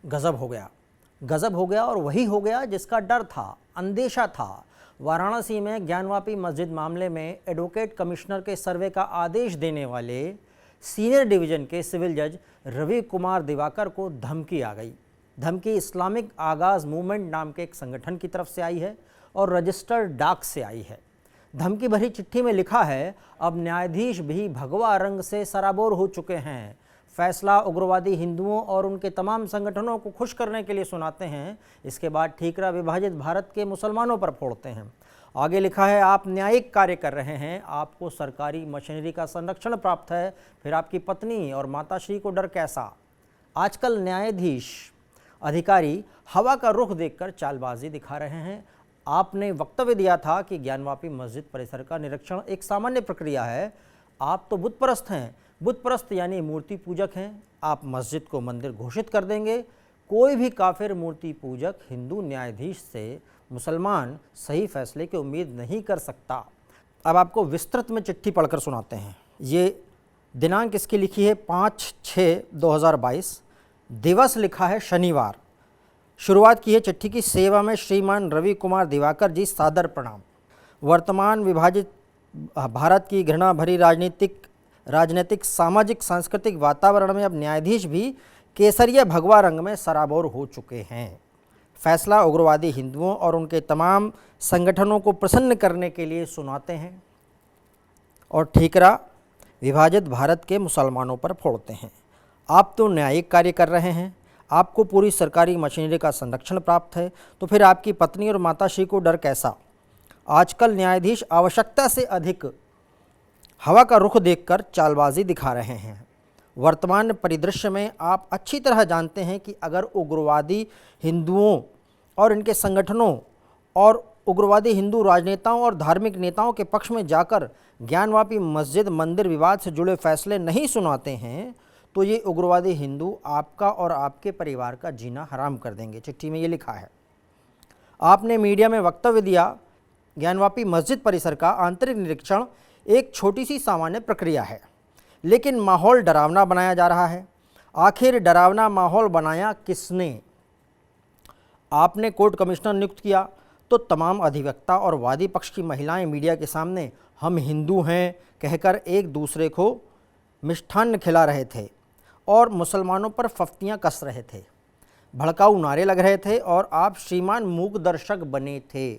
गजब हो गया, गजब हो गया और वही हो गया जिसका डर था, अंदेशा था। वाराणसी में ज्ञानवापी मस्जिद मामले में एडवोकेट कमिश्नर के सर्वे का आदेश देने वाले सीनियर डिवीजन के सिविल जज रवि कुमार दिवाकर को धमकी आ गई। धमकी इस्लामिक आगाज़ मूवमेंट नाम के एक संगठन की तरफ से आई है और रजिस्टर्ड डाक से आई है। धमकी भरी चिट्ठी में लिखा है, अब न्यायाधीश भी भगवा रंग से सराबोर हो चुके हैं। फैसला उग्रवादी हिंदुओं और उनके तमाम संगठनों को खुश करने के लिए सुनाते हैं, इसके बाद ठीकरा विभाजित भारत के मुसलमानों पर फोड़ते हैं। आगे लिखा है, आप न्यायिक कार्य कर रहे हैं, आपको सरकारी मशीनरी का संरक्षण प्राप्त है, फिर आपकी पत्नी और माताश्री को डर कैसा। आजकल न्यायाधीश अधिकारी हवा का रुख देखकर चालबाजी दिखा रहे हैं। आपने वक्तव्य दिया था कि ज्ञानवापी मस्जिद परिसर का निरीक्षण एक सामान्य प्रक्रिया है। आप तो बुत परस्त हैं, बुत परस्त यानी मूर्ति पूजक हैं। आप मस्जिद को मंदिर घोषित कर देंगे। कोई भी काफिर मूर्ति पूजक हिंदू न्यायाधीश से मुसलमान सही फैसले की उम्मीद नहीं कर सकता। अब आपको विस्तृत में चिट्ठी पढ़कर सुनाते हैं। ये दिनांक इसकी लिखी है 5/6/2022, दिवस लिखा है शनिवार। शुरुआत की है चिट्ठी की, सेवा में श्रीमान रवि कुमार दिवाकर जी, सादर प्रणाम। वर्तमान विभाजित भारत की घृणा भरी राजनीतिक सामाजिक सांस्कृतिक वातावरण में अब न्यायाधीश भी केसरिया भगवा रंग में सराबोर हो चुके हैं। फैसला उग्रवादी हिंदुओं और उनके तमाम संगठनों को प्रसन्न करने के लिए सुनाते हैं और ठीकरा विभाजित भारत के मुसलमानों पर फोड़ते हैं। आप तो न्यायिक कार्य कर रहे हैं, आपको पूरी सरकारी मशीनरी का संरक्षण प्राप्त है, तो फिर आपकी पत्नी और माताश्री को डर कैसा। आजकल न्यायाधीश आवश्यकता से अधिक हवा का रुख देखकर चालबाजी दिखा रहे हैं। वर्तमान परिदृश्य में आप अच्छी तरह जानते हैं कि अगर उग्रवादी हिंदुओं और इनके संगठनों और उग्रवादी हिंदू राजनेताओं और धार्मिक नेताओं के पक्ष में जाकर ज्ञानवापी मस्जिद मंदिर विवाद से जुड़े फैसले नहीं सुनाते हैं, तो ये उग्रवादी हिंदू आपका और आपके परिवार का जीना हराम कर देंगे। चिट्ठी में ये लिखा है। आपने मीडिया में वक्तव्य दिया, ज्ञानवापी मस्जिद परिसर का आंतरिक निरीक्षण एक छोटी सी सामान्य प्रक्रिया है, लेकिन माहौल डरावना बनाया जा रहा है। आखिर डरावना माहौल बनाया किसने। आपने कोर्ट कमिश्नर नियुक्त किया तो तमाम अधिवक्ता और वादी पक्ष की महिलाएं मीडिया के सामने हम हिंदू हैं कहकर एक दूसरे को मिष्ठान्न खिला रहे थे और मुसलमानों पर फफ्तियां कस रहे थे, भड़काऊ नारे लग रहे थे और आप श्रीमान मूक दर्शक बने थे।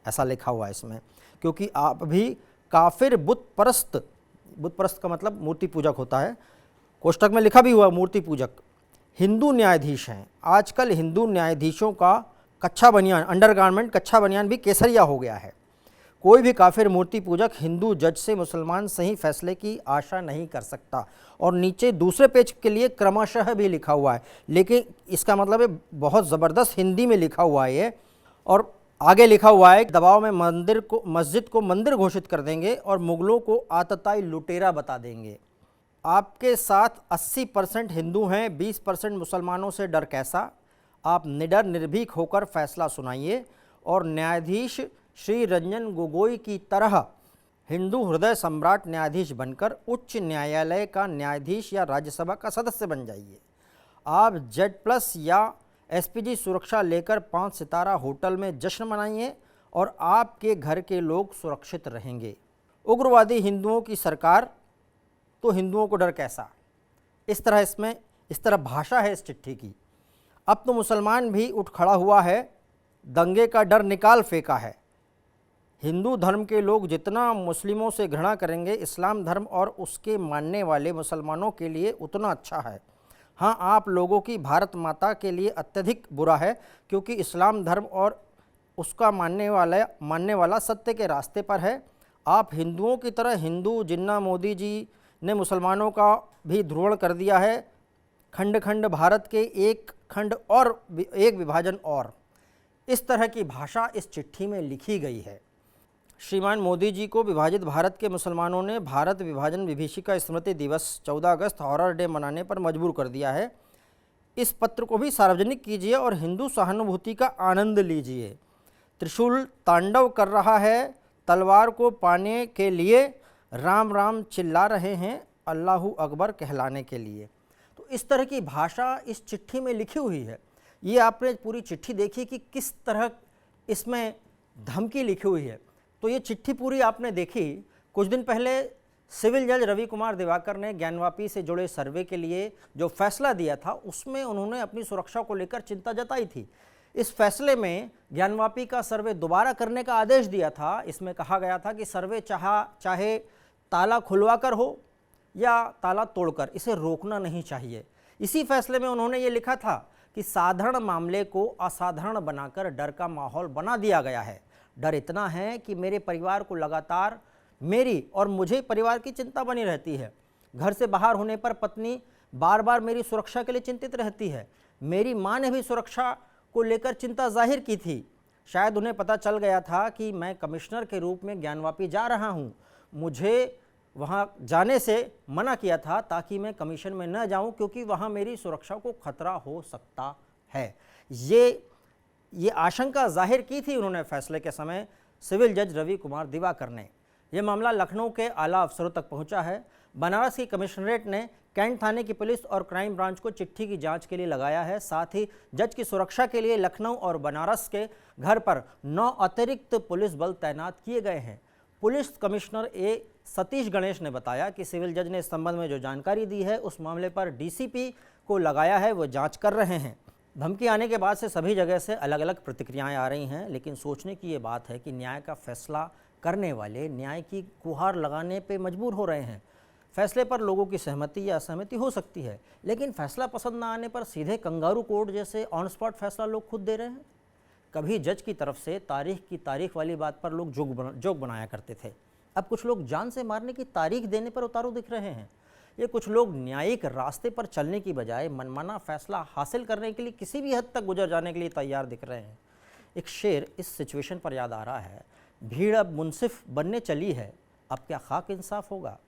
ऐसा लिखा हुआ है इसमें, क्योंकि आप भी काफिर बुत परस्त का मतलब मूर्ति पूजक होता है, कोष्टक में लिखा भी हुआ मूर्ति पूजक हिंदू न्यायाधीश हैं। आजकल हिंदू न्यायाधीशों का कच्छा बनियान, अंडरगारमेंट कच्छा बनियान भी केसरिया हो गया है। कोई भी काफिर मूर्ति पूजक हिंदू जज से मुसलमान सही फैसले की आशा नहीं कर सकता। और नीचे दूसरे पेज के लिए क्रमशः भी लिखा हुआ है, लेकिन इसका मतलब है बहुत ज़बरदस्त हिंदी में लिखा हुआ है ये। और आगे लिखा हुआ है, दबाव में मस्जिद को मंदिर घोषित कर देंगे और मुगलों को आतताई लुटेरा बता देंगे। आपके साथ 80% हिंदू हैं, 20% मुसलमानों से डर कैसा। आप निडर निर्भीक होकर फैसला सुनाइए और न्यायाधीश श्री रंजन गोगोई की तरह हिंदू हृदय सम्राट न्यायाधीश बनकर उच्च न्यायालय का न्यायाधीश या राज्यसभा का सदस्य बन जाइए। आप Z+ या SPG सुरक्षा लेकर 5 सितारा होटल में जश्न मनाइए और आपके घर के लोग सुरक्षित रहेंगे। उग्रवादी हिंदुओं की सरकार, तो हिंदुओं को डर कैसा। इस तरह भाषा है इस चिट्ठी की। अब तो मुसलमान भी उठ खड़ा हुआ है, दंगे का डर निकाल फेंका है। हिंदू धर्म के लोग जितना मुस्लिमों से घृणा करेंगे, इस्लाम धर्म और उसके मानने वाले मुसलमानों के लिए उतना अच्छा है। हाँ, आप लोगों की भारत माता के लिए अत्यधिक बुरा है, क्योंकि इस्लाम धर्म और उसका मानने वाला सत्य के रास्ते पर है। आप हिंदुओं की तरह हिंदू जिन्ना मोदी जी ने मुसलमानों का भी ध्रुवण कर दिया है। खंड खंड भारत के एक खंड और एक विभाजन और, इस तरह की भाषा इस चिट्ठी में लिखी गई है। श्रीमान मोदी जी को विभाजित भारत के मुसलमानों ने भारत विभाजन विभीषिका स्मृति दिवस 14 अगस्त हॉरर डे मनाने पर मजबूर कर दिया है। इस पत्र को भी सार्वजनिक कीजिए और हिंदू सहानुभूति का आनंद लीजिए। त्रिशूल तांडव कर रहा है, तलवार को पाने के लिए राम राम चिल्ला रहे हैं, अल्लाहू अकबर कहलाने के लिए। तो इस तरह की भाषा इस चिट्ठी में लिखी हुई है। ये आपने पूरी चिट्ठी देखी कि किस तरह इसमें धमकी लिखी हुई है। तो ये चिट्ठी पूरी आपने देखी। कुछ दिन पहले सिविल जज रवि कुमार दिवाकर ने ज्ञानवापी से जुड़े सर्वे के लिए जो फैसला दिया था उसमें उन्होंने अपनी सुरक्षा को लेकर चिंता जताई थी। इस फैसले में ज्ञानवापी का सर्वे दोबारा करने का आदेश दिया था। इसमें कहा गया था कि सर्वे चाहे ताला खुलवा कर हो या ताला तोड़कर, इसे रोकना नहीं चाहिए। इसी फैसले में उन्होंने ये लिखा था कि साधारण मामले को असाधारण बनाकर डर का माहौल बना दिया गया है। डर इतना है कि मेरे परिवार को लगातार मेरी और मुझे परिवार की चिंता बनी रहती है। घर से बाहर होने पर पत्नी बार बार मेरी सुरक्षा के लिए चिंतित रहती है। मेरी मां ने भी सुरक्षा को लेकर चिंता जाहिर की थी। शायद उन्हें पता चल गया था कि मैं कमिश्नर के रूप में ज्ञानवापी जा रहा हूं। मुझे वहां जाने से मना किया था ताकि मैं कमीशन में न जाऊं, क्योंकि वहां मेरी सुरक्षा को खतरा हो सकता है। ये आशंका जाहिर की थी उन्होंने फैसले के समय सिविल जज रवि कुमार दिवाकर ने। यह मामला लखनऊ के आला अफसरों तक पहुंचा है। बनारस की कमिश्नरेट ने कैंट थाने की पुलिस और क्राइम ब्रांच को चिट्ठी की जांच के लिए लगाया है। साथ ही जज की सुरक्षा के लिए लखनऊ और बनारस के घर पर 9 अतिरिक्त पुलिस बल तैनात किए गए हैं। पुलिस कमिश्नर ए सतीश गणेश ने बताया कि सिविल जज ने इस संबंध में जो जानकारी दी है उस मामले पर डीसीपी को लगाया है, वो जांच कर रहे हैं। धमकी आने के बाद से सभी जगह से अलग अलग प्रतिक्रियाएं आ रही हैं, लेकिन सोचने की ये बात है कि न्याय का फैसला करने वाले न्याय की गुहार लगाने पे मजबूर हो रहे हैं। फैसले पर लोगों की सहमति या असहमति हो सकती है, लेकिन फैसला पसंद न आने पर सीधे कंगारू कोर्ट जैसे ऑन स्पॉट फैसला लोग खुद दे रहे हैं। कभी जज की तरफ से तारीख वाली बात पर लोग जोक बनाया करते थे, अब कुछ लोग जान से मारने की तारीख देने पर उतारू दिख रहे हैं। ये कुछ लोग न्यायिक रास्ते पर चलने की बजाय मनमाना फैसला हासिल करने के लिए किसी भी हद तक गुजर जाने के लिए तैयार दिख रहे हैं। एक शेर इस सिचुएशन पर याद आ रहा है, भीड़ अब मुंसिफ बनने चली है, अब क्या खाक इंसाफ होगा।